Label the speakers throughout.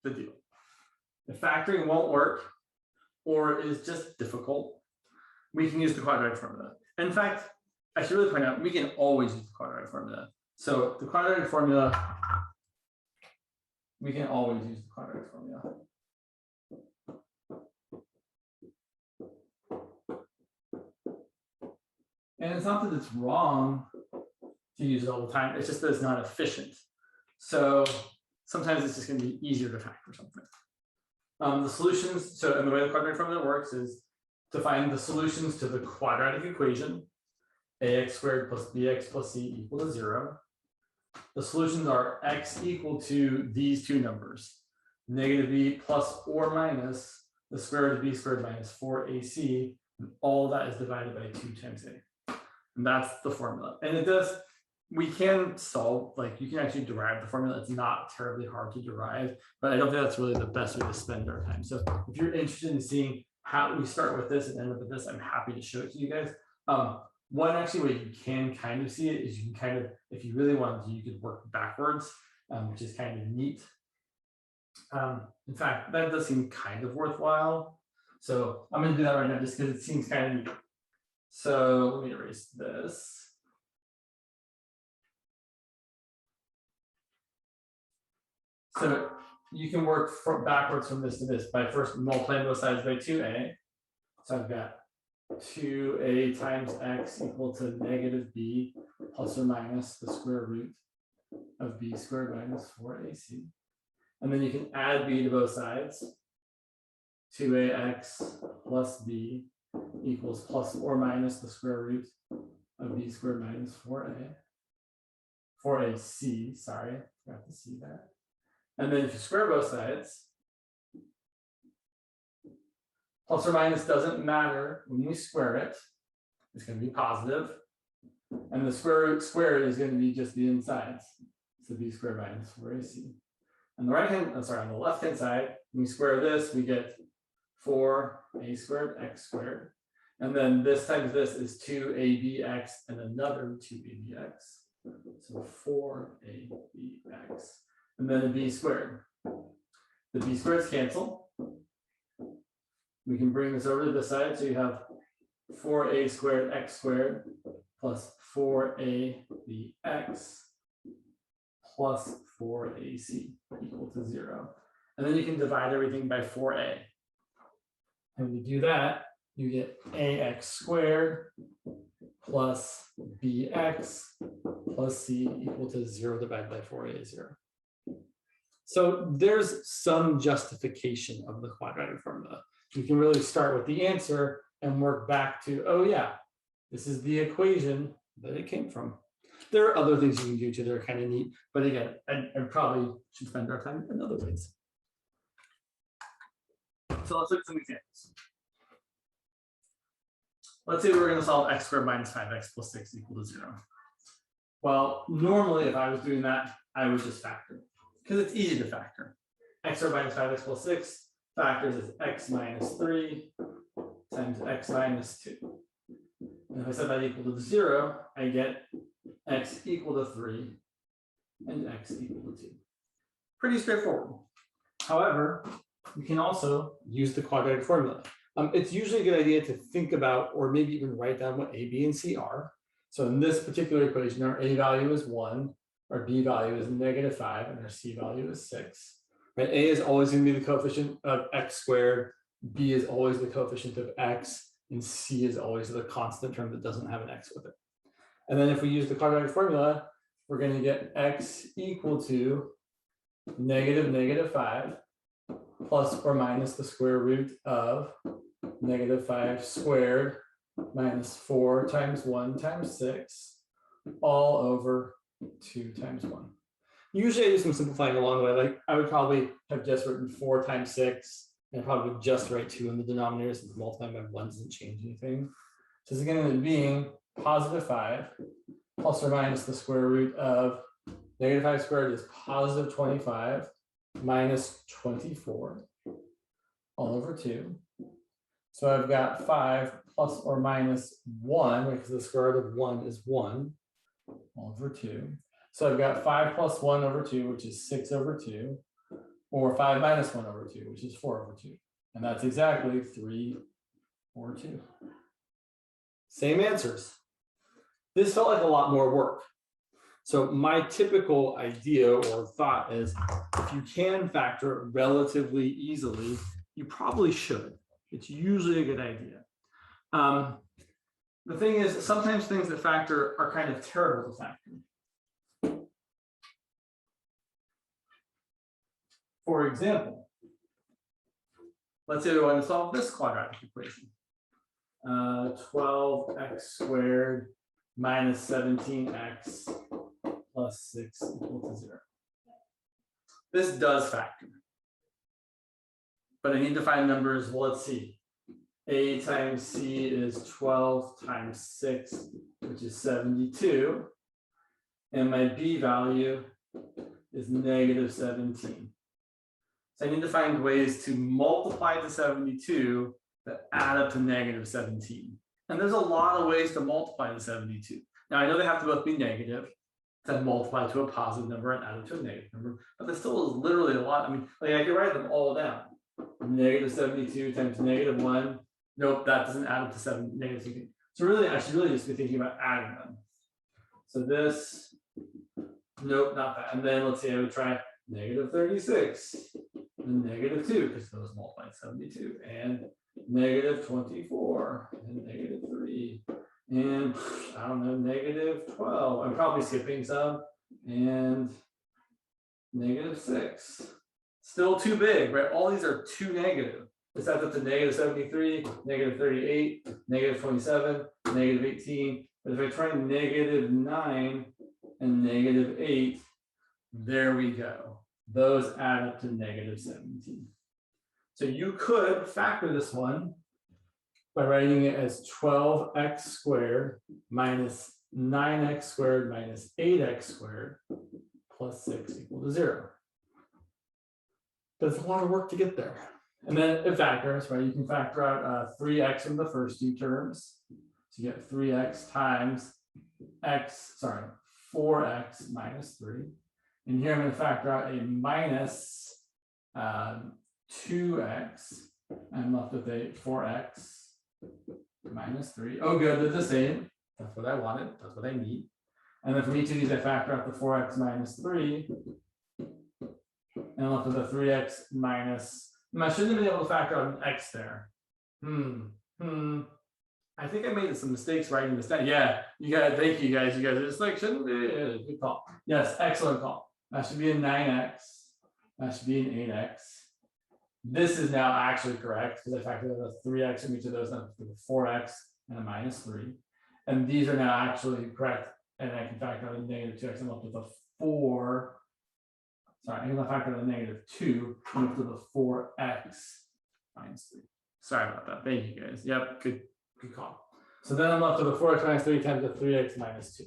Speaker 1: the deal. If factoring won't work or is just difficult, we can use the quadratic formula. In fact, I should really point out, we can always use the quadratic formula. So the quadratic formula, we can always use the quadratic formula. And it's not that it's wrong to use it all the time, it's just that it's not efficient. So sometimes it's just going to be easier to factor something. The solutions, so and the way the quadratic formula works is to find the solutions to the quadratic equation, ax squared plus bx plus c equal to 0. The solutions are x equal to these two numbers, negative b plus or minus the square root of b squared minus 4ac, and all that is divided by 2 times a. And that's the formula. And it does, we can solve, like you can actually derive the formula. It's not terribly hard to derive, but I don't think that's really the best way to spend our time. So if you're interested in seeing how we start with this and end up with this, I'm happy to show it to you guys. One actually way you can kind of see it is you can kind of, if you really wanted to, you could work backwards, which is kind of neat. In fact, that does seem kind of worthwhile. So I'm going to do that right now just because it seems kind of neat. So let me erase this. So you can work backwards from this to this by first multiplying both sides by 2a. So I've got 2a times x equal to negative b plus or minus the square root of b squared minus 4ac. And then you can add b to both sides. 2ax plus b equals plus or minus the square root of b squared minus 4ac, sorry, forgot to see that. And then if you square both sides, plus or minus doesn't matter when we square it, it's going to be positive. And the square root squared is going to be just the insides. So b squared minus 4ac. On the right hand, on the left hand side, when we square this, we get 4a squared x squared. And then this times this is 2abx and another 2abx. So 4abx. And then a b squared. The b squareds cancel. We can bring this over to this side. So you have 4a squared x squared plus 4abx plus 4ac equal to 0. And then you can divide everything by 4a. And when you do that, you get ax squared plus bx plus c equal to 0 divided by 4a is 0. So there's some justification of the quadratic formula. You can really start with the answer and work back to, oh yeah, this is the equation that it came from. There are other things you can do too that are kind of neat, but again, I probably should spend our time in other ways. So let's look at some examples. Let's say we're going to solve x squared minus 5x plus 6 equal to 0. Well, normally if I was doing that, I would just factor because it's easy to factor. X squared minus 5x plus 6 factors as x minus 3 times x minus 2. And if I set that equal to 0, I get x equal to 3 and x equal to 2. Pretty straightforward. However, we can also use the quadratic formula. It's usually a good idea to think about or maybe even write down what a, b, and c are. So in this particular equation, our a value is 1, our b value is -5, and our c value is 6. Right? A is always going to be the coefficient of x squared, b is always the coefficient of x, and c is always the constant term that doesn't have an x with it. And then if we use the quadratic formula, we're going to get x equal to -5 plus or minus the square root of -5 squared minus 4 times 1 times 6 all over 2 times 1. Usually I do some simplifying along the way. Like I would probably have just written 4 times 6 and probably just write 2 in the denominator since multiplying by 1 doesn't change anything. So it's going to end up being +5 plus or minus the square root of -5 squared is +25 minus 24 all over 2. So I've got 5 plus or minus 1 because the square root of 1 is 1 all over 2. So I've got 5 plus 1 over 2, which is 6 over 2, or 5 minus 1 over 2, which is 4 over 2. And that's exactly 3 over 2. Same answers. This felt like a lot more work. So my typical idea or thought is if you can factor relatively easily, you probably should. It's usually a good idea. The thing is, sometimes things that factor are kind of terrible to factor. For example, let's say we want to solve this quadratic equation. 12x squared minus 17x plus 6 equal to 0. This does factor. But I need to find numbers. Well, let's see. A times C is 12 times 6, which is 72. And my B value is negative 17. So I need to find ways to multiply the 72 that add up to negative 17. And there's a lot of ways to multiply the 72. Now, I know they have to both be negative to multiply to a positive number and add it to a negative number, but there still is literally a lot. I mean, like I could write them all down. Negative 72 times negative 1. Nope, that doesn't add up to negative 17. So really, I should really just be thinking about adding them. So this, nope, not that. And then let's see, I would try negative 36 and negative 2, because those multiply 72, and negative 24 and negative 3, and I don't know, negative 12. I'm probably skipping some, and negative 6. Still too big, right? All these are too negative. This adds up to negative 73, negative 38, negative 27, negative 18. But if I try negative 9 and negative 8, there we go. Those add up to negative 17. So you could factor this one by writing it as 12x squared minus 9x squared minus 8x squared plus 6 equal to 0. But it's a lot of work to get there. And then it factors, right? You can factor out 3x from the first two terms. So you get 3x times 4x minus 3. And here I'm going to factor out a minus 2x. I'm left with a 4x minus 3. Oh, good, they're the same. That's what I wanted. That's what I need. And then from each of these, I factor out the 4x minus 3. And I'm left with a 3x minus. I shouldn't have been able to factor out an x there. I think I made some mistakes writing this down. Yeah, you guys, thank you guys. You guys are just like, shouldn't be. Good call. Yes, excellent call. That should be a 9x. That should be an 8x. This is now actually correct because I factored out a 3x from each of those, now with a 4x and a minus 3. And these are now actually correct. And I can factor out a negative 2x. I'm left with a 4. Sorry, I'm going to factor out a negative 2. I'm left with a 4x minus 3. Sorry about that. Thank you guys. Yep, good call. So then I'm left with a 4x minus 3 times a 3x minus 2.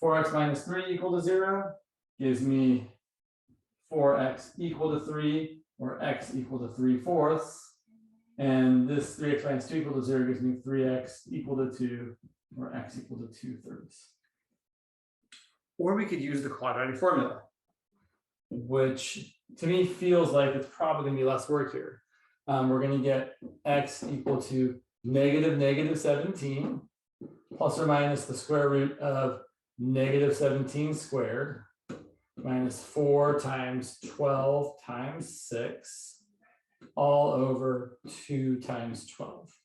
Speaker 1: 4x minus 3 equal to 0 gives me 4x equal to 3, or x equal to 3/4. And this 3x minus 2 equal to 0 gives me 3x equal to 2, or x equal to 2/3. Or we could use the quadratic formula, which to me feels like it's probably going to be less work here. We're going to get x equal to negative 17 plus or minus the square root of negative 17 squared minus 4 times 12 times 6 all over 2 times 12.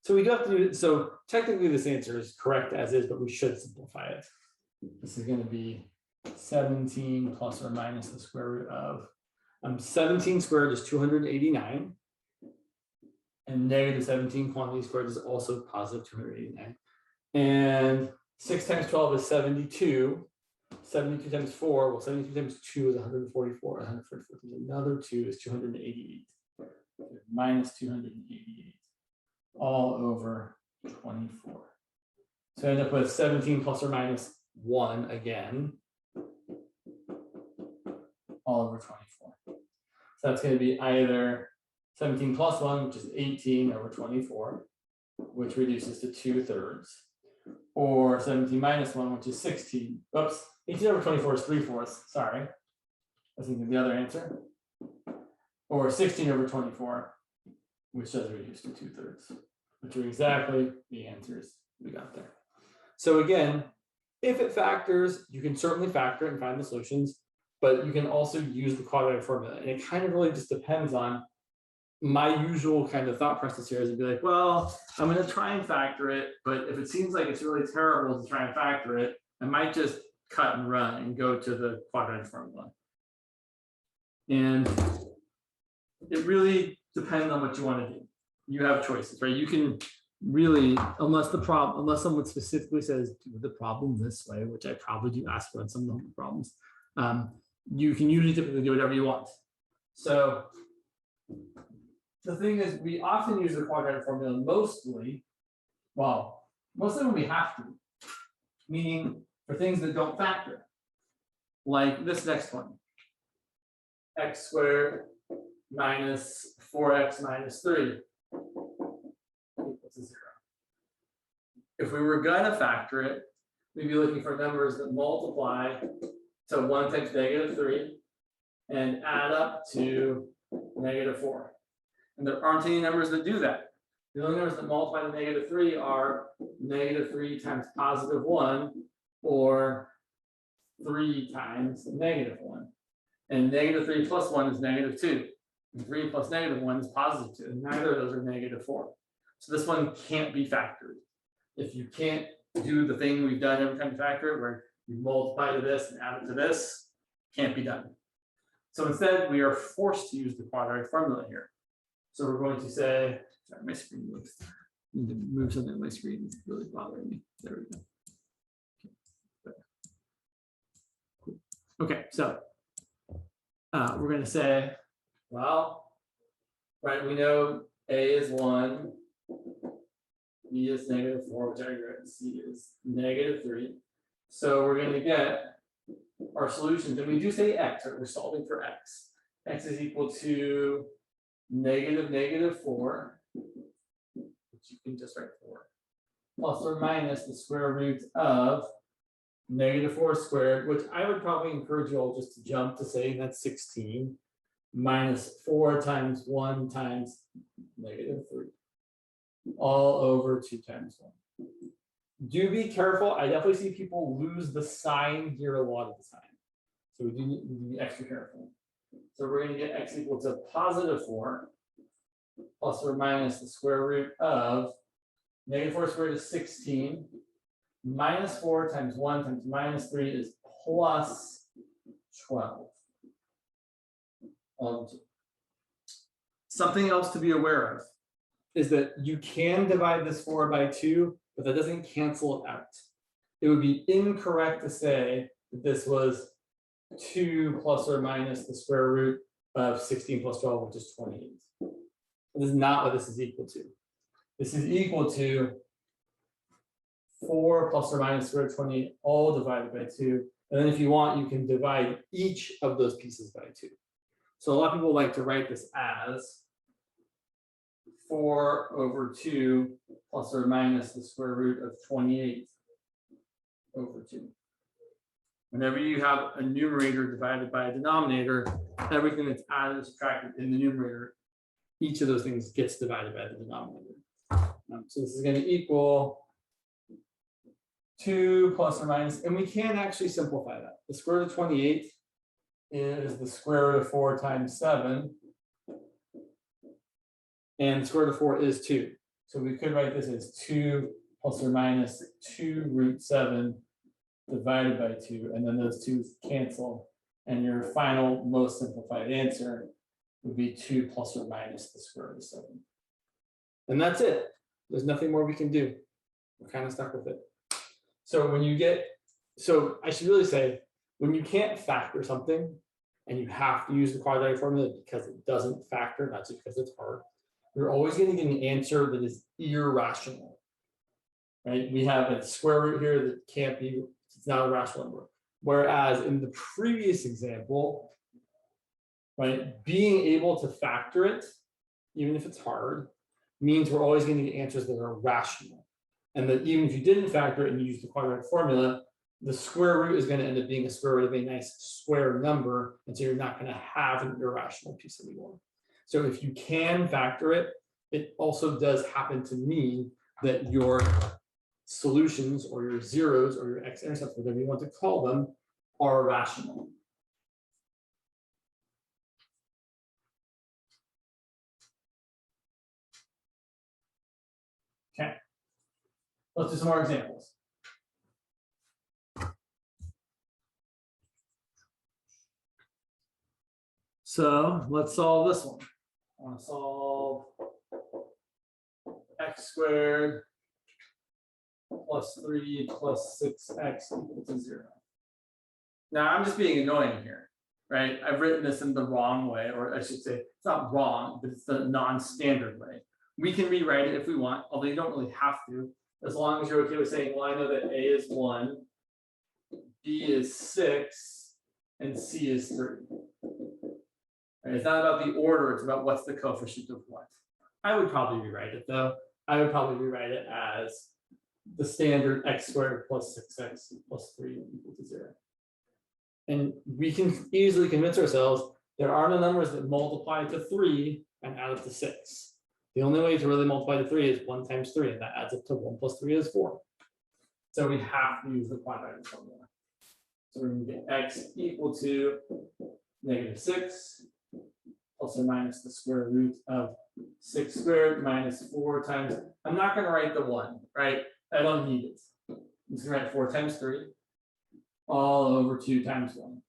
Speaker 1: So we do have to do it. So technically this answer is correct as is, but we should simplify it. This is going to be 17 plus or minus the square root of 17 squared is 289, and negative 17 quantity squared is also positive 289, and 6 times 12 is 72. 72 times 4, well, 72 times 2 is 144. 144 times another 2 is 288. Minus 288 all over 24. So I end up with 17 plus or minus 1 again, all over 24. So that's going to be either 17 plus 1, which is 18 over 24, which reduces to 2/3, or 17 minus 1, which is 16. Oops, 18 over 24 is 3/4. Sorry. I was thinking the other answer. Or 16 over 24, which does reduce to 2/3, which are exactly the answers we got there. So again, if it factors, you can certainly factor it and find the solutions, but you can also use the quadratic formula. And it kind of really just depends on my usual kind of thought process here is to be like, well, I'm going to try and factor it, but if it seems like it's really terrible to try and factor it, I might just cut and run and go to the quadratic formula. And it really depends on what you want to do. You have choices, right? You can really, unless someone specifically says do the problem this way, which I probably do ask for on some of the problems, you can usually typically do whatever you want. So the thing is, we often use the quadratic formula mostly when we have to, meaning for things that don't factor, like this next one, x squared minus 4x minus 3 equals 0. If we were going to factor it, we'd be looking for numbers that multiply to 1 times -3 and add up to -4. And there aren't any numbers that do that. The only numbers that multiply to -3 are -3 times +1 or 3 times -1. And -3 plus 1 is -2. And 3 plus -1 is +2. And neither of those are -4. So this one can't be factored. If you can't do the thing we've done every time you factor it, where you multiply to this and add it to this, can't be done. So instead, we are forced to use the quadratic formula here. So we're going to say, sorry, my screen looks, I need to move something on my screen. It's really bothering me. There we go. Okay, so we're going to say, well, right, we know A is 1, B is -4, which I read, C is -3. So we're going to get our solutions, and we do say x, right? We're solving for x. X is equal to -4, which you can just write 4, plus or minus the square root of -4 squared, which I would probably encourage you all just to jump to say that's 16, minus 4 times 1 times -3, all over 2 times 1. Do be careful. I definitely see people lose the sign here a lot of the time. So we do need to be extra careful. So we're going to get x equal to +4 plus or minus the square root of -4 squared is 16, minus 4 times 1 times -3 is plus 12. Something else to be aware of is that you can divide this 4 by 2, but that doesn't cancel it out. It would be incorrect to say that this was 2 plus or minus the square root of 16 plus 12, which is 28. This is not what this is equal to. This is equal to 4 plus or minus square root of 28, all divided by 2. And then if you want, you can divide each of those pieces by 2. So a lot of people like to write this as 4 over 2 plus or minus the square root of 28 over 2. Whenever you have a numerator divided by a denominator, everything that's added or subtracted in the numerator, each of those things gets divided by the denominator. So this is going to equal 2 plus or minus, and we can actually simplify that. The square root of 28 is the square root of 4 times 7. And the square root of 4 is 2. So we could write this as 2 plus or minus 2 root 7 divided by 2. And then those 2's cancel. And your final, most simplified answer would be 2 plus or minus the square root of 7. And that's it. There's nothing more we can do. We're kind of stuck with it. So when you get, so I should really say, when you can't factor something and you have to use the quadratic formula because it doesn't factor, not just because it's hard, you're always going to get an answer that is irrational, right? We have a square root here that can't be, it's not a rational number. Whereas in the previous example, right, being able to factor it, even if it's hard, means we're always going to get answers that are rational. And that even if you didn't factor it and you use the quadratic formula, the square root is going to end up being a square root of a nice square number. And so you're not going to have an irrational piece anymore. So if you can factor it, it also does happen to mean that your solutions or your zeros or your x-intercepts, whatever you want to call them, are rational. Okay, let's do some more examples. So let's solve this one. I want to solve x squared plus 3 plus 6x equal to 0. Now I'm just being annoying here, right? I've written this in the wrong way, or I should say it's not wrong, but it's the non-standard way. We can rewrite it if we want, although you don't really have to, as long as you're okay with saying, well, I know that A is 1, B is 6, and C is 3. Right? It's not about the order, it's about what's the coefficient of what. I would probably rewrite it though. I would probably rewrite it as the standard x squared plus 6x plus 3 equal to 0. And we can easily convince ourselves there are no numbers that multiply to 3 and add up to 6. The only way to really multiply to 3 is 1 times 3, and that adds up to 1 plus 3 is 4. So we have to use the quadratic formula. So we're going to get x equal to -6 plus or minus the square root of 6 squared minus 4 times. I'm not going to write the 1, right? I don't need it. I'm just going to write 4 times 3 all over 2 times 1.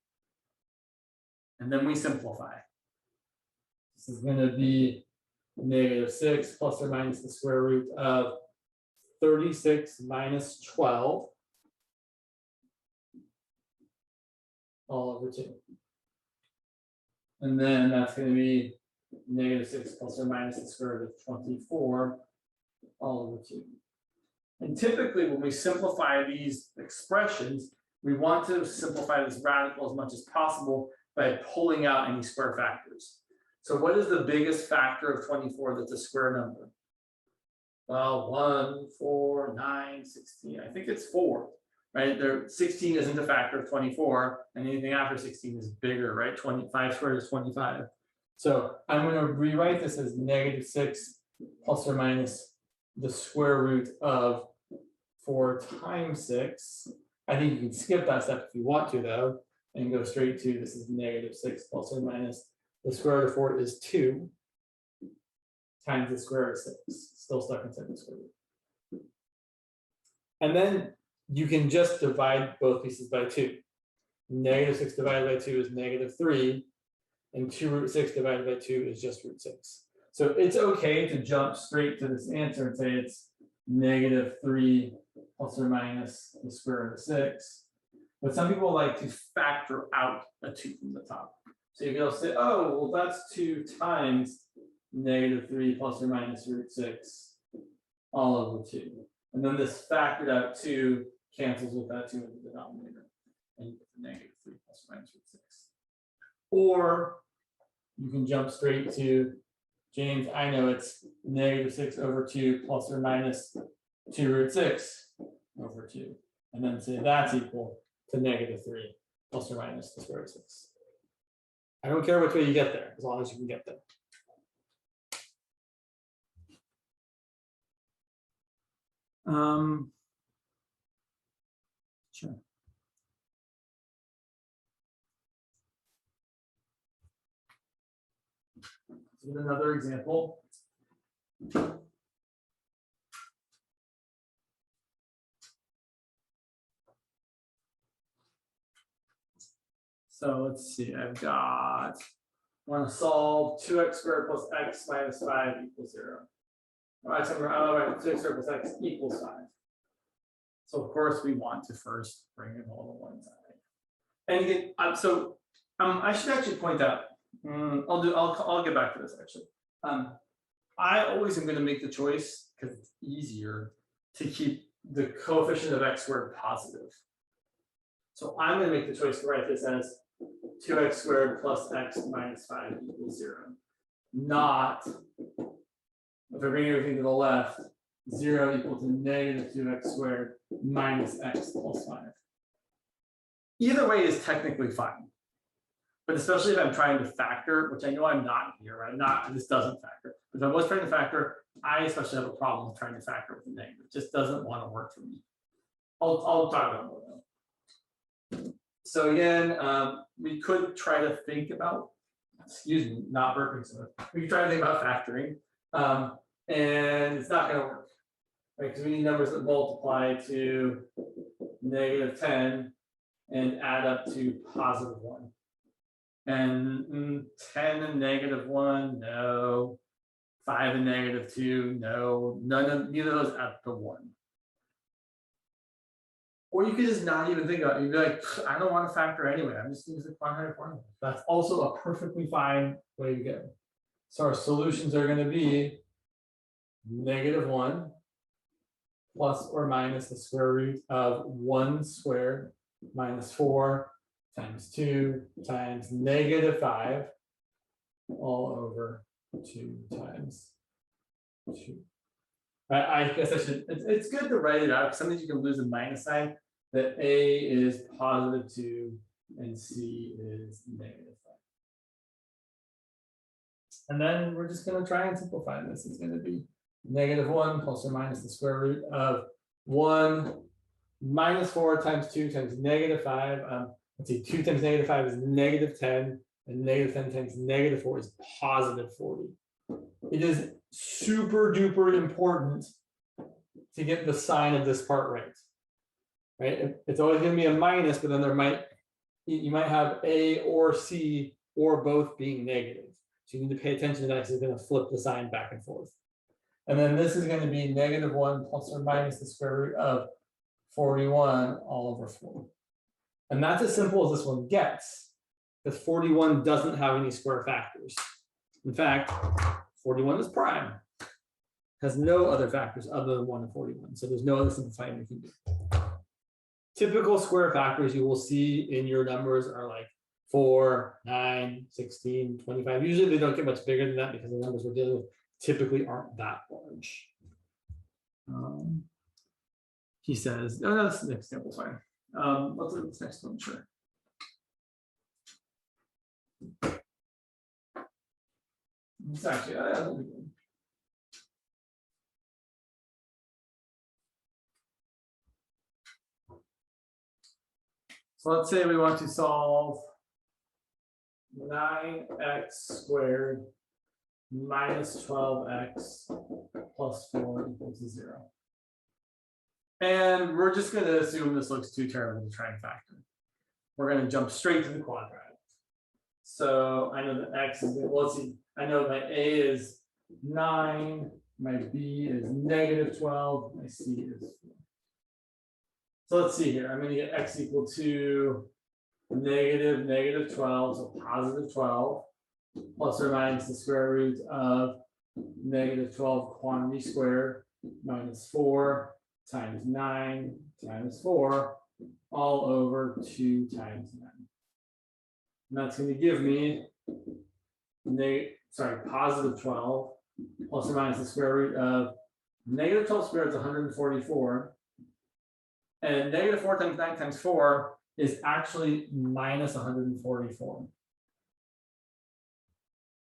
Speaker 1: And then we simplify. This is going to be -6 plus or minus the square root of 36 minus 12 all over 2. And then that's going to be -6 plus or minus the square root of 24 all over 2. And typically when we simplify these expressions, we want to simplify this radical as much as possible by pulling out any square factors. So what is the biggest factor of 24 that's a square number? Well, 1, 4, 9, 16. I think it's 4, right? There, 16 isn't a factor of 24, and anything after 16 is bigger, right? 25 squared is 25. So I'm going to rewrite this as -6 plus or minus the square root of 4 times 6. I think you can skip that step if you want to, though, and go straight to this is -6 plus or minus the square root of 4 is 2 times the square root of 6, still stuck inside the square root. And then you can just divide both pieces by 2. -6 divided by 2 is -3, and 2 root 6 divided by 2 is just root 6. So it's okay to jump straight to this answer and say it's -3 plus or minus the square root of 6. But some people like to factor out a 2 from the top. So you can also say, oh, well, that's 2 times -3 plus or minus root 6 all over 2. And then this factored out 2 cancels with that 2 in the denominator. And you get the -3 plus or minus root 6. Or you can jump straight to, James, I know it's -6 over 2 plus or minus 2 root 6 over 2. And then say that's equal to -3 plus or minus the square root of 6. I don't care which way you get there, as long as you can get there. Sure. Let's get another example. So let's see, I want to solve 2x squared plus x minus 5 equals 0. All right, so right, 2x squared plus x equals 5. So of course we want to first bring it all to one side. And again, I should actually point out, I'll get back to this actually. I always am going to make the choice, because it's easier, to keep the coefficient of x squared positive. So I'm going to make the choice to write this as 2x squared plus x minus 5 equals 0. Not, if I bring everything to the left, 0 equal to negative 2x squared minus x plus 5. Either way is technically fine. But especially if I'm trying to factor, which I know I'm not here, right? This doesn't factor. But if I was trying to factor, I especially have a problem with trying to factor with a negative. It just doesn't want to work for me. I'll talk about more though. So again, we could try to think about, excuse me, not burping. So we could try to think about factoring, and it's not going to work, right? Because we need numbers that multiply to negative 10 and add up to positive 1. And 10 and negative 1, no. 5 and negative 2, no. Neither of those add to 1. Or you could just not even think about it. You'd be like, I don't want to factor anyway. I'm just using the quadratic formula. That's also a perfectly fine way to go. So our solutions are going to be negative 1 plus or minus the square root of 1 squared minus 4 times 2 times negative 5 all over 2 times 2. I guess I should, it's good to write it out. Sometimes you can lose a minus sign, that A is positive 2 and C is negative 5. And then we're just going to try and simplify this. It's going to be negative 1 plus or minus the square root of 1 minus 4 times 2 times negative 5. Let's see, 2 times negative 5 is negative 10, and negative 10 times negative 4 is positive 40. It is super duper important to get the sign of this part right. Right? It's always going to be a minus, but then you might have A or C or both being negative. So you need to pay attention to that because it's going to flip the sign back and forth. And then this is going to be negative 1 plus or minus the square root of 41 all over 4. And that's as simple as this one gets, because 41 doesn't have any square factors. In fact, 41 is prime, has no other factors other than 1 and 41. So there's no other simplifying we can do. Typical square factors you will see in your numbers are like 4, 9, 16, 25. Usually they don't get much bigger than that because the numbers we're dealing with typically aren't that large. He says, oh, no, that's the next example, fine. Let's look at this next one, sure. It's actually, that'll be good. So let's say we want to solve 9x squared minus 12x plus 4 equals to 0. And we're just going to assume this looks too terrible to try and factor. We're going to jump straight to the quadratic. So I know that x is, well, let's see, I know my A is 9, my B is negative 12, my C is 4. So let's see here. I'm going to get x equal to negative 12, so positive 12, plus or minus the square root of negative 12 quantity squared minus 4 times 9 times 4 all over 2 times 9. And that's going to give me positive 12 plus or minus the square root of negative 12 squared is 144. And negative 4 times 9 times 4 is actually minus 144.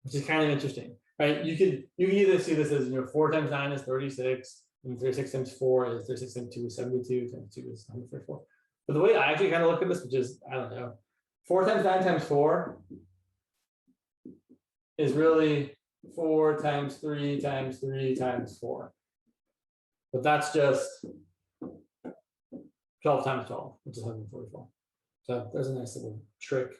Speaker 1: Which is kind of interesting, right? You can either see this as 4 times 9 is 36, and 36 times 4 is 36 times 2 is 72, times 2 is 144. But the way I actually kind of look at this, which is, I don't know, 4 times 9 times 4 is really 4 times 3 times 3 times 4. But that's just 12 times 12, which is 144. So there's a nice little trick.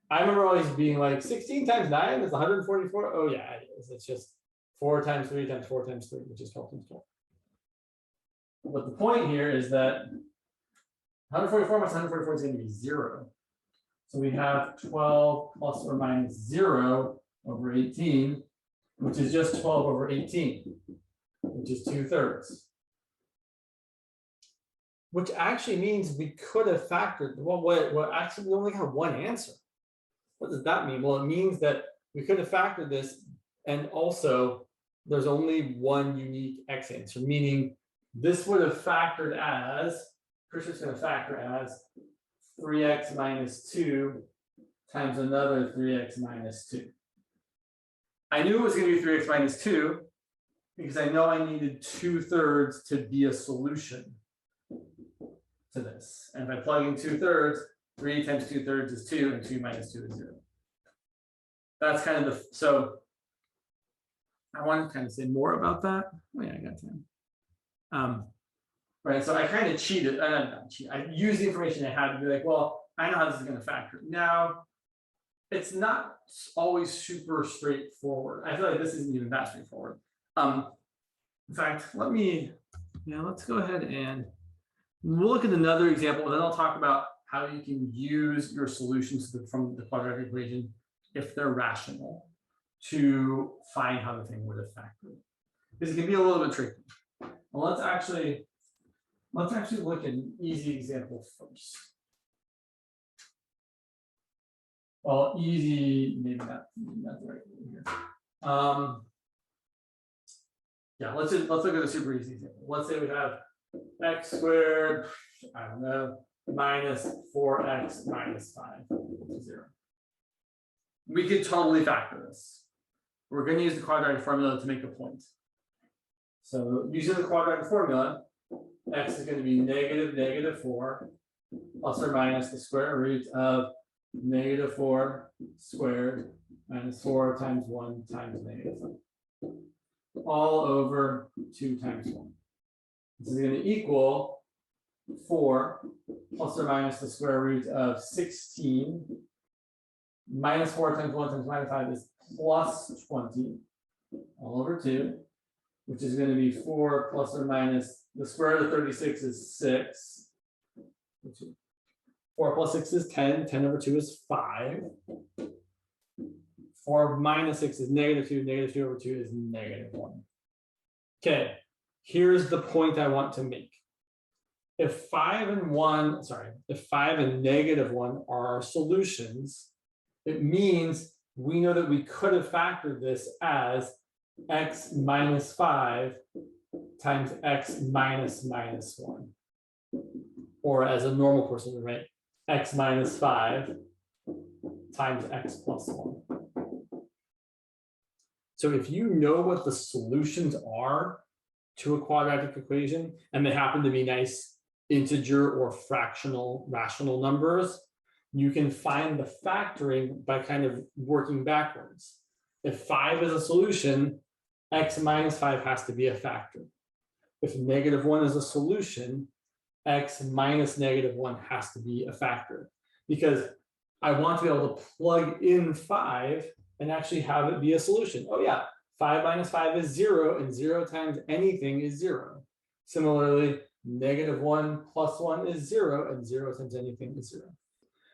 Speaker 1: I remember always being like, 16 times 9 is 144. Oh yeah, it is. It's just 4 times 3 times 4 times 3, which is 12 times 12. But the point here is that 144 minus 144 is going to be 0. So we have 12 plus or minus 0 over 18, which is just 12 over 18, which is 2/3. Which actually means we could have factored, well, actually we only have one answer. What does that mean? Well, it means that we could have factored this, and also there's only one unique x answer, meaning this would have factored as, Christian's going to factor as 3x minus 2 times another 3x minus 2. I knew it was going to be 3x minus 2 because I know I needed 2/3 to be a solution to this. And if I plug in 2/3, 3 times 2/3 is 2, and 2 minus 2 is 0. That's kind of the, so I want to kind of say more about that. Oh yeah, I got time. Right, so I kind of cheated. Not cheat. I used the information I had to be like, well, I know how this is going to factor. Now, it's not always super straightforward. I feel like this isn't even that straightforward. In fact, let's go ahead and we'll look at another example, and then I'll talk about how you can use your solutions from the quadratic equation, if they're rational, to find how the thing would have factored. This can be a little bit tricky. Well, let's actually look at an easy example first. Well, easy, maybe not the right word here. Yeah, let's look at a super easy example. Let's say we have x squared, I don't know, minus 4x minus 5 to 0. We could totally factor this. We're going to use the quadratic formula to make a point. So using the quadratic formula, x is going to be negative 4 plus or minus the square root of negative 4 squared minus 4 times 1 times negative 4. All over 2 times 1. This is going to equal 4 plus or minus the square root of 16 minus 4 times 1 times minus 5 is plus 20 all over 2, which is going to be 4 plus or minus the square root of 36 is 6. 4 plus 6 is 10. 10 over 2 is 5. 4 minus 6 is negative 2. Negative 2 over 2 is negative 1. Okay, here's the point I want to make. If 5 and negative 1 are our solutions, it means we know that we could have factored this as x minus 5 times x minus 1. Or as a normal person would write, x minus 5 times x plus 1. So if you know what the solutions are to a quadratic equation, and they happen to be nice integer or fractional rational numbers, you can find the factoring by kind of working backwards. If 5 is a solution, x minus 5 has to be a factor. If negative 1 is a solution, x minus negative 1 has to be a factor, because I want to be able to plug in 5 and actually have it be a solution. Oh yeah, 5 minus 5 is 0, and 0 times anything is 0. Similarly, negative 1 plus 1 is 0, and 0 times anything is 0.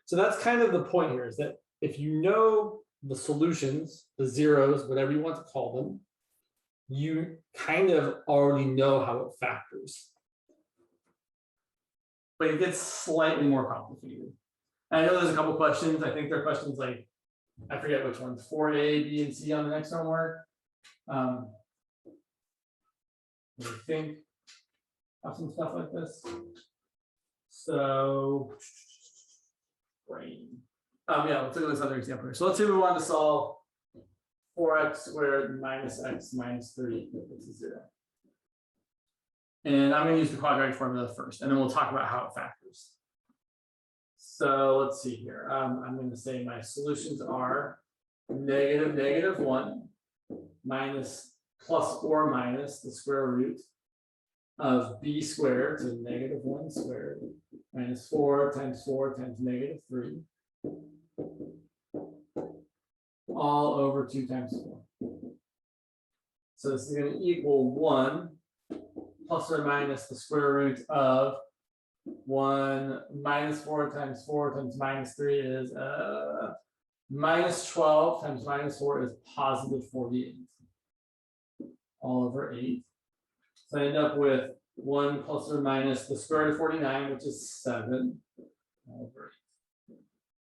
Speaker 1: So that's kind of the point here, is that if you know the solutions, the zeros, whatever you want to call them, you kind of already know how it factors. But it gets slightly more complicated. And I know there's a couple questions. I think there are questions like, I forget which ones, 4A, B, and C on the next homework. I think of some stuff like this. So, brain. Yeah, let's look at this other example here. So let's say we want to solve 4x squared minus x minus 3 equal to 0. And I'm going to use the quadratic formula first, and then we'll talk about how it factors. So let's see here. I'm going to say my solutions are negative 1 minus plus or minus the square root of b squared, so negative 1 squared, minus 4 times negative 3, all over 2 times 4. So this is going to equal 1 plus or minus the square root of 1 minus 4 times minus 3 is minus 12 times minus 4 is positive 48, all over 8. So I end up with 1 plus or minus the square root of 49, which is 7, all over 8.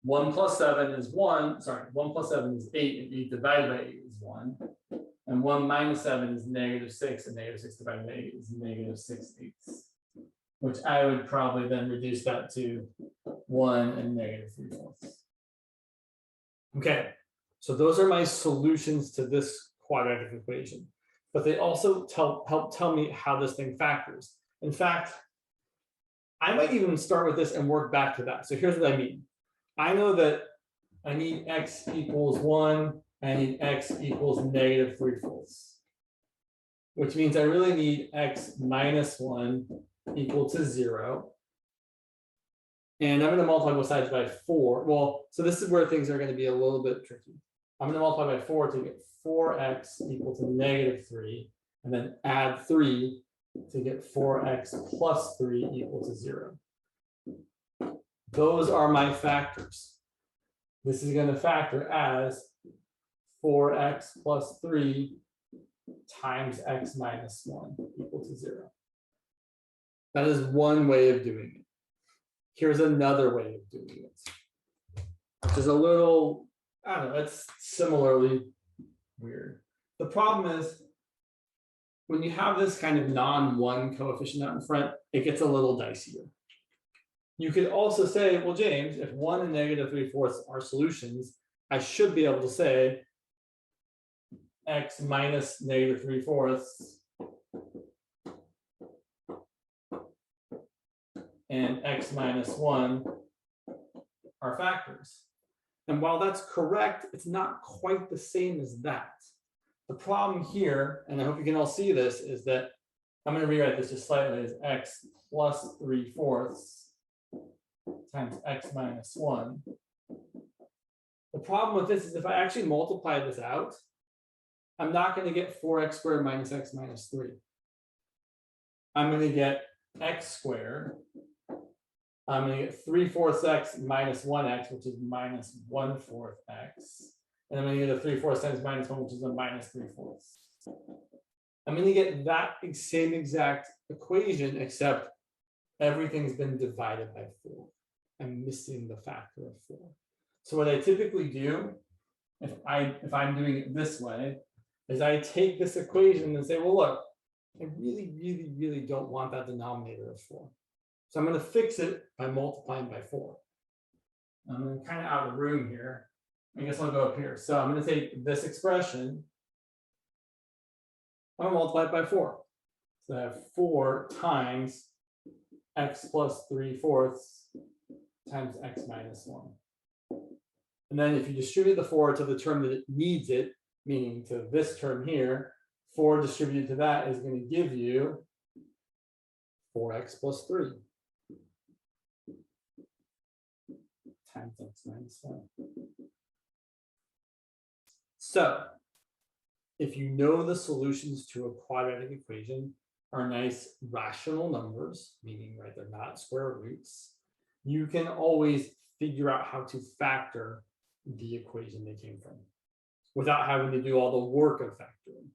Speaker 1: 1 plus 7 is 1, sorry, 1 plus 7 is 8, and 8 divided by 8 is 1. And 1 minus 7 is -6, and -6 divided by 8 is -6/8, which I would probably then reduce that to 1 and -3/4. Okay, so those are my solutions to this quadratic equation, but they also help tell me how this thing factors. In fact, I might even start with this and work back to that. So here's what I mean. I know that I need x equals 1, I need x equals -3/4, which means I really need x minus 1 equal to 0. And I'm going to multiply both sides by 4. Well, so this is where things are going to be a little bit tricky. I'm going to multiply by 4 to get 4x equal to -3, and then add 3 to get 4x plus 3 equal to 0. Those are my factors. This is going to factor as 4x plus 3 times x minus 1 equal to 0. That is one way of doing it. Here's another way of doing it, which is a little, I don't know, it's similarly weird. The problem is, when you have this kind of non-1 coefficient out in front, it gets a little dicier. You could also say, well, James, if 1 and -3/4 are solutions, I should be able to say x minus -3/4 and x minus 1 are factors. And while that's correct, it's not quite the same as that. The problem here, and I hope you can all see this, is that I'm going to rewrite this just slightly as x plus 3/4 times x minus 1. The problem with this is if I actually multiply this out, I'm not going to get 4x squared minus x minus 3. I'm going to get x squared. I'm going to get 3/4 x minus 1x, which is minus 1/4 x. And I'm going to get a 3/4 times minus 1, which is a minus 3/4. I'm going to get that same exact equation, except everything's been divided by 4. I'm missing the factor of 4. So what I typically do, if I'm doing it this way, is I take this equation and say, well, look, I really don't want that denominator of 4. So I'm going to fix it by multiplying by 4. I'm kind of out of room here. I guess I'll go up here. So I'm going to take this expression. I'm going to multiply it by 4. So I have 4 times x plus 3/4 times x minus 1. And then if you distribute the 4 to the term that it needs it, meaning to this term here, 4 distributed to that is going to give you 4x plus 3 times x minus 1. So if you know the solutions to a quadratic equation are nice rational numbers, meaning right, they're not square roots, you can always figure out how to factor the equation they came from without having to do all the work of factoring.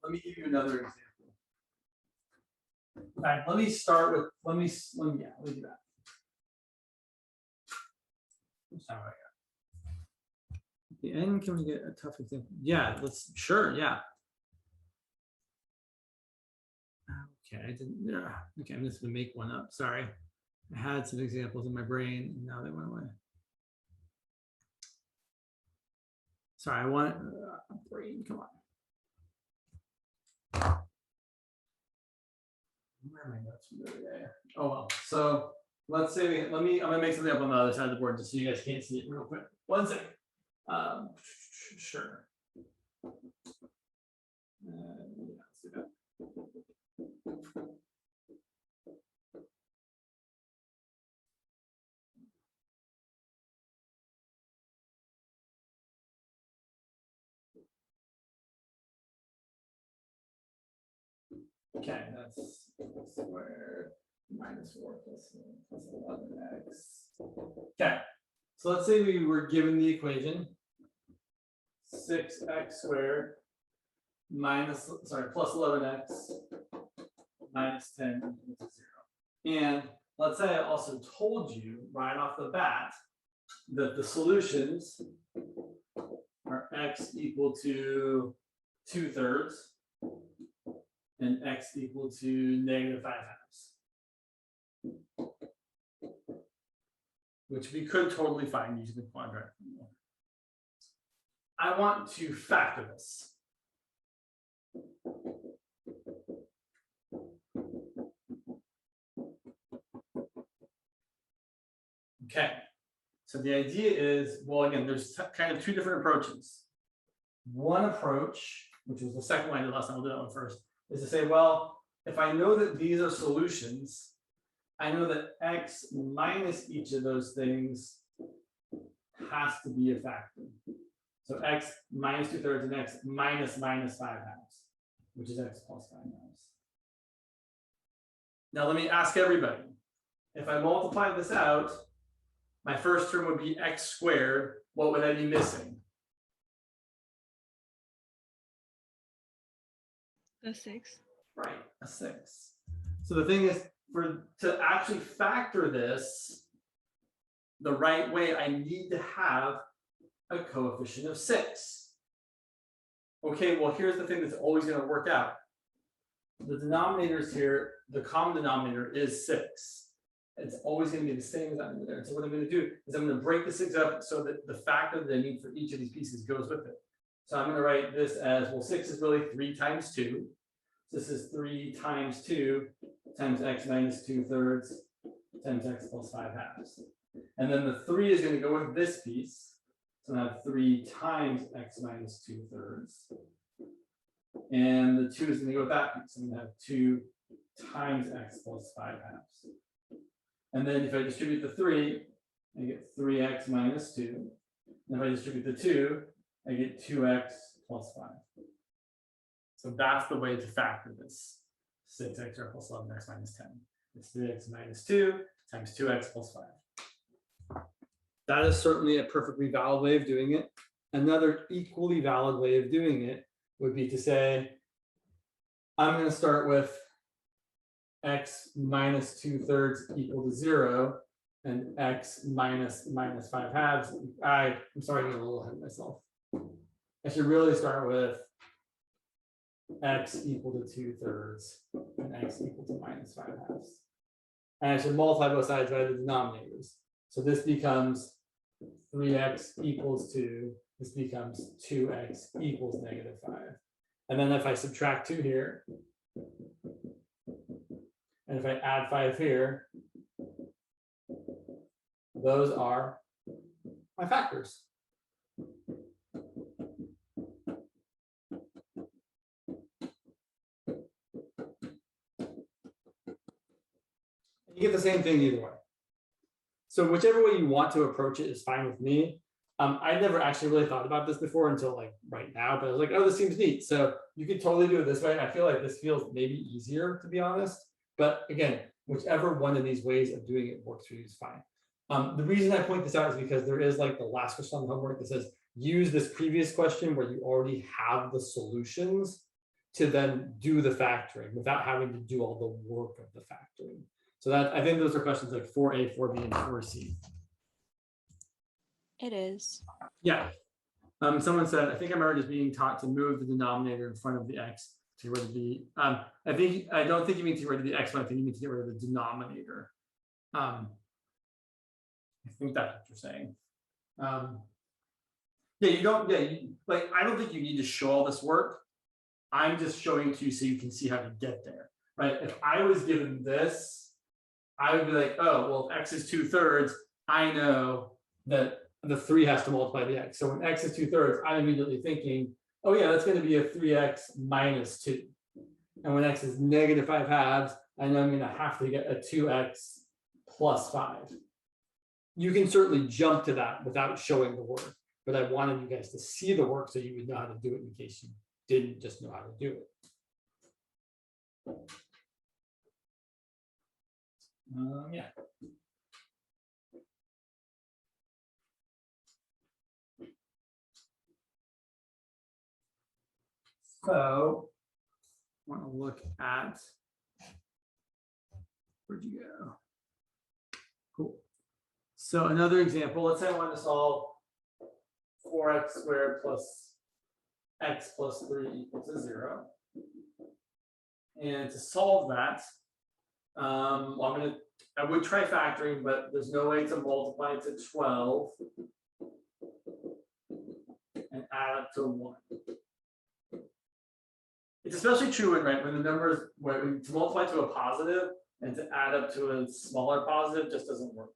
Speaker 1: Let me give you another example. All right, let me start with, let me do that. That's not what I got. At the end, can we get a tough example? Yeah, let's, sure, yeah. Okay, I didn't, okay, I'm just gonna make one up, sorry. I had some examples in my brain, and now they went away. Sorry, I want a brain, come on. Where are my notes from the other day? Oh well. So let's say I'm gonna make something up on the other side of the board just so you guys can't see it real quick. 1 second. Sure. Yeah, let's do that. Okay, that's squared minus 4 plus 11x. Okay, so let's say we were given the equation 6x squared plus 11x minus 10 equals 0. And let's say I also told you right off the bat that the solutions are x equal to 2/3 and x equal to -5/2, which we could totally find using the quadratic formula. I want to factor this. Okay, so the idea is, well, again, there's kind of two different approaches. One approach, which was the second one I did last time, I'll do that one first, is to say, well, if I know that these are solutions, I know that x minus each of those things has to be a factor. So x minus 2/3 and x minus -5/2, which is x plus 5/2. Now let me ask everybody, if I multiply this out, my first term would be x squared. What would I be missing?
Speaker 2: A 6.
Speaker 1: Right, a 6. So the thing is, to actually factor this the right way, I need to have a coefficient of 6. Okay, well, here's the thing that's always going to work out. The denominators here, the common denominator is 6. It's always going to be the same as that in there. And so what I'm going to do is I'm going to break the 6 up so that the factor that I need for each of these pieces goes with it. So I'm going to write this as, well, 6 is really 3 times 2. So this is 3 times 2 times x minus 2/3 times x plus 5/2. And then the 3 is going to go with this piece. So I have 3 times x minus 2/3. And the 2 is going to go with that piece. So I'm going to have 2 times x plus 5/2. And then if I distribute the 3, I get 3x minus 2. And if I distribute the 2, I get 2x plus 5. So that's the way to factor this 6x plus 11x minus 10. It's 3x minus 2 times 2x plus 5. That is certainly a perfectly valid way of doing it. Another equally valid way of doing it would be to say, I'm going to start with x minus 2/3 equal to 0 and x minus -5/2. I'm sorry, I'm getting a little ahead of myself. I should really start with x equal to 2/3 and x equal to -5/2. And I should multiply both sides by the denominators. So this becomes 3x equals 2. This becomes 2x equals -5. And then if I subtract 2 here, and if I add 5 here, those are my factors. You get the same thing either way. So whichever way you want to approach it is fine with me. I never actually really thought about this before until like right now, but I was like, oh, this seems neat. So you could totally do it this way. I feel like this feels maybe easier, to be honest. But again, whichever one of these ways of doing it works for you is fine. The reason I point this out is because there is like the last question on the homework that says, use this previous question where you already have the solutions to then do the factoring without having to do all the work of the factoring. So that, I think those are questions like 4A, 4B, and 4C.
Speaker 2: It is.
Speaker 1: Yeah. Someone said, I think I'm already being taught to move the denominator in front of the x to get rid of the, I don't think you mean to get rid of the x, but I think you mean to get rid of the denominator. I think that's what you're saying. Yeah, you don't, like, I don't think you need to show all this work. I'm just showing it to you so you can see how to get there, right? If I was given this, I would be like, oh, well, if x is 2/3, I know that the 3 has to multiply the x. So when x is 2/3, I'm immediately thinking, oh yeah, that's going to be a 3x minus 2. And when x is -5/2, I know I'm going to have to get a 2x plus 5. You can certainly jump to that without showing the work, but I wanted you guys to see the work so you would know how to do it in case you didn't just know how to do it. Yeah. So I want to look at, where'd you go? Cool. So another example, let's say I want to solve 4x squared plus x plus 3 equals to 0. And to solve that, I would try factoring, but there's no way to multiply it to 12 and add up to 1. It's especially true when the numbers, when to multiply to a positive and to add up to a smaller positive just doesn't work.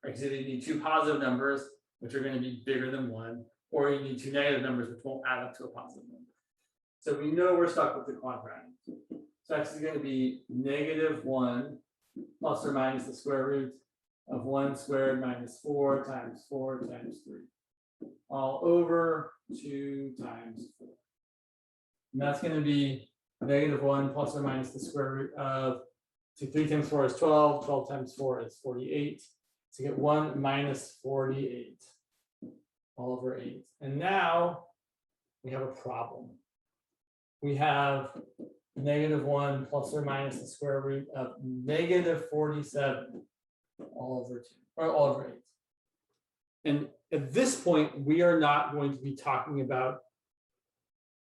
Speaker 1: Right? Because you need two positive numbers, which are going to be bigger than 1, or you need two negative numbers, which won't add up to a positive number. So we know we're stuck with the quadratic. So x is going to be -1 plus or minus the square root of 1 squared minus 4 times 4 times 3, all over 2 times 4. And that's going to be -1 plus or minus the square root of 3 times 4 is 12, 12 times 4 is 48. So you get 1 minus 48 all over 8. And now we have a problem. We have -1 plus or minus the square root of -47 all over 2, or all over 8. And at this point, we are not going to be talking about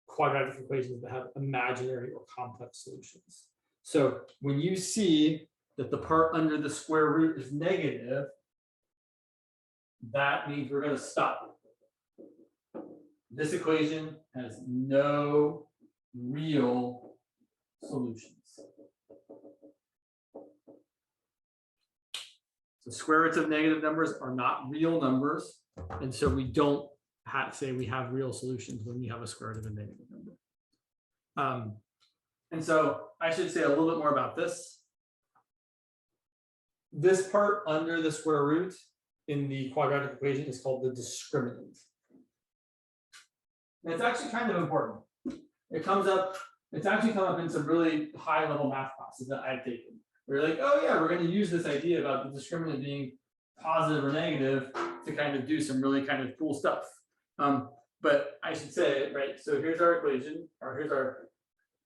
Speaker 1: quadratic equations that have imaginary or complex solutions. So when you see that the part under the square root is negative, that means we're going to stop. This equation has no real solutions. So square roots of negative numbers are not real numbers, and so we don't say we have real solutions when we have a square root of a negative number. And so I should say a little bit more about this. This part under the square root in the quadratic equation is called the discriminant. And it's actually kind of important. It comes up, it's actually come up in some really high level math classes that I've taken. We're like, oh yeah, we're going to use this idea about the discriminant being positive or negative to kind of do some really kind of cool stuff. But I should say, right, so here's our equation, or here's our,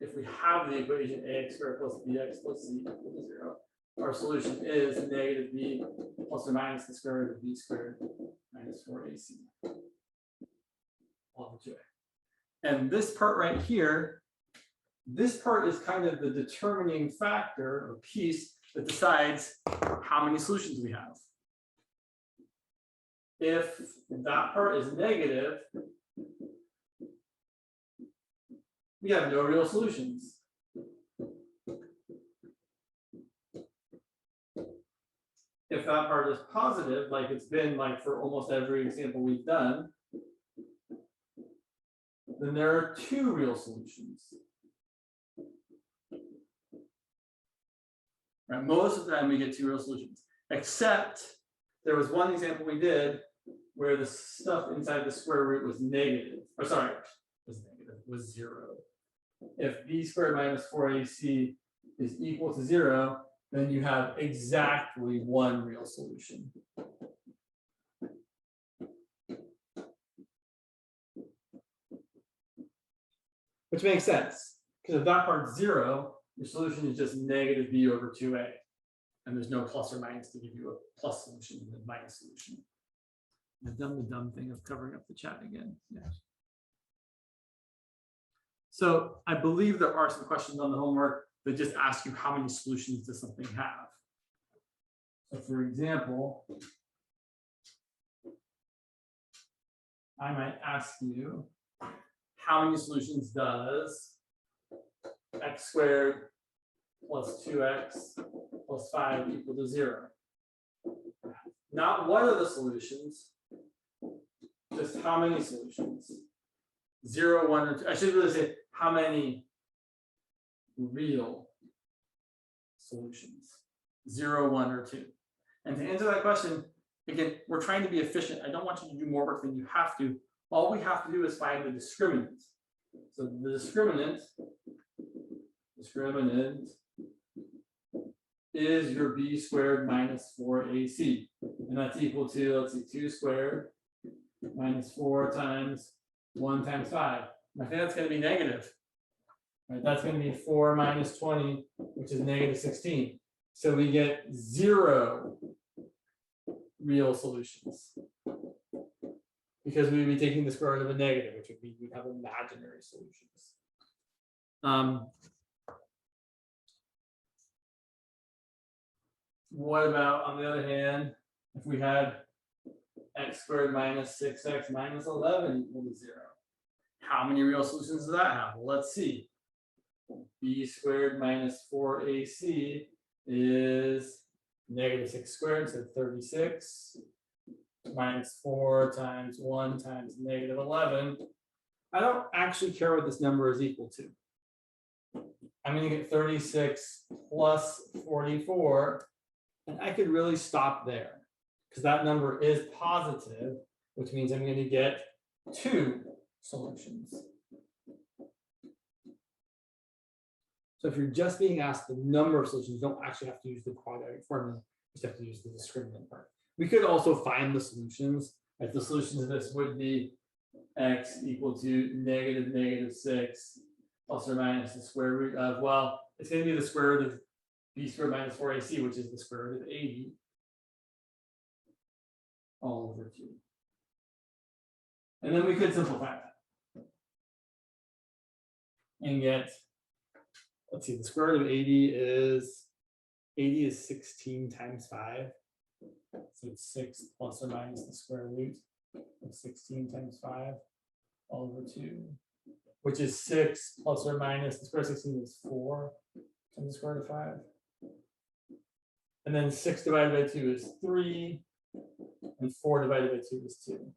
Speaker 1: if we have the equation ax squared plus bx plus c equals to 0, our solution is -b plus or minus the square root of b squared minus 4ac all over 2a. And this part right here, this part is kind of the determining factor or piece that decides how many solutions we have. If that part is negative, we have no real solutions. If that part is positive, like it's been like for almost every example we've done, then there are two real solutions. Right? Most of the time we get two real solutions, except there was one example we did where the stuff inside the square root was negative, or sorry, was 0. If b squared minus 4ac is equal to 0, then you have exactly one real solution. Which makes sense, because if that part's 0, your solution is just -b over 2a. And there's no plus or minus to give you a plus solution and a minus solution. I've done the dumb thing of covering up the chat again. Yeah. So I believe there are some questions on the homework that just ask you how many solutions does something have. So for example, I might ask you, how many solutions does x squared plus 2x plus 5 equal to 0? Not what are the solutions, just how many solutions? 0, 1, or 2. I should really say how many real solutions? 0, 1, or 2. And to answer that question, again, we're trying to be efficient. I don't want you to do more work than you have to. All we have to do is find the discriminant. So the discriminant is your b squared minus 4ac. And that's equal to, let's see, 2 squared minus 4 times 1 times 5. And I think that's going to be negative. Right? That's going to be 4 minus 20, which is -16. So we get 0 real solutions. Because we would be taking the square root of a negative, which would mean we'd have imaginary solutions. What about, on the other hand, if we had x squared minus 6x minus 11 equal to 0? How many real solutions does that have? Well, let's see. B squared minus 4ac is negative 6 squared, so 36 minus 4 times 1 times negative 11. I don't actually care what this number is equal to. I'm going to get 36 plus 44, and I could really stop there because that number is positive, which means I'm going to get 2 solutions. So if you're just being asked the number of solutions, you don't actually have to use the quadratic formula, you just have to use the discriminant part. We could also find the solutions. Like the solutions of this would be x equal to negative 6 plus or minus the square root of, well, it's going to be the square root of b squared minus 4ac, which is the square root of 80 all over 2. And then we could simplify that and get, let's see, the square root of 80 is 16 times 5. So it's 6 plus or minus the square root of 16 times 5 all over 2, which is 6 plus or minus the square root of 16 is 4 times the square root of 5. And then 6 divided by 2 is 3, and 4 divided by 2 is 2.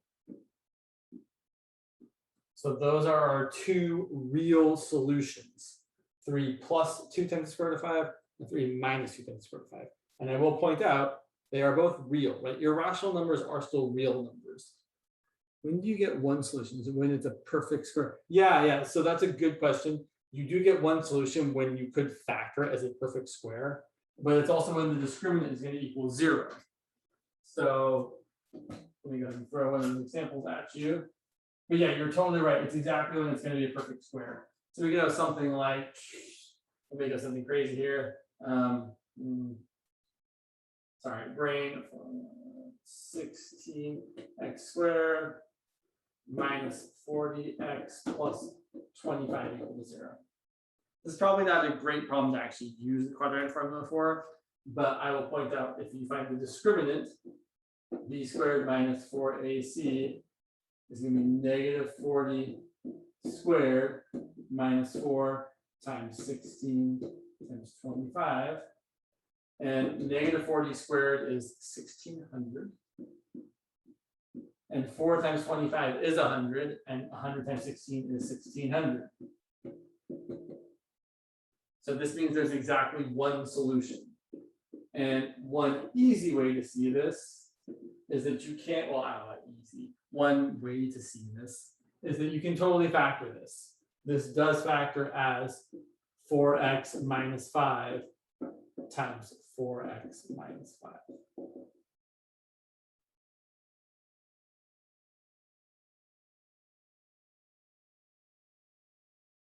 Speaker 1: So those are our 2 real solutions. 3 plus 2 times the square root of 5, and 3 minus 2 times the square root of 5. And I will point out, they are both real, right? Irrational numbers are still real numbers. When do you get one solution? Is it when it's a perfect square? Yeah. So that's a good question. You do get one solution when you could factor it as a perfect square, but it's also when the discriminant is going to equal 0. So let me go ahead and throw one of those examples at you. But yeah, you're totally right. It's exactly when it's going to be a perfect square. So we could have something like, let me go something crazy here. Sorry, brain, 16x squared minus 40x plus 25 equal to 0. This is probably not a great problem to actually use the quadratic formula for, but I will point out if you find the discriminant, b squared minus 4ac is going to be negative 40 squared minus 4 times 16 times 25. And negative 40 squared is 1600. And 4 times 25 is 100, and 100 times 16 is 1600. So this means there's exactly one solution. And one easy way to see this is that you can't, well, not easy. One way to see this is that you can totally factor this. This does factor as 4x minus 5 times 4x minus 5.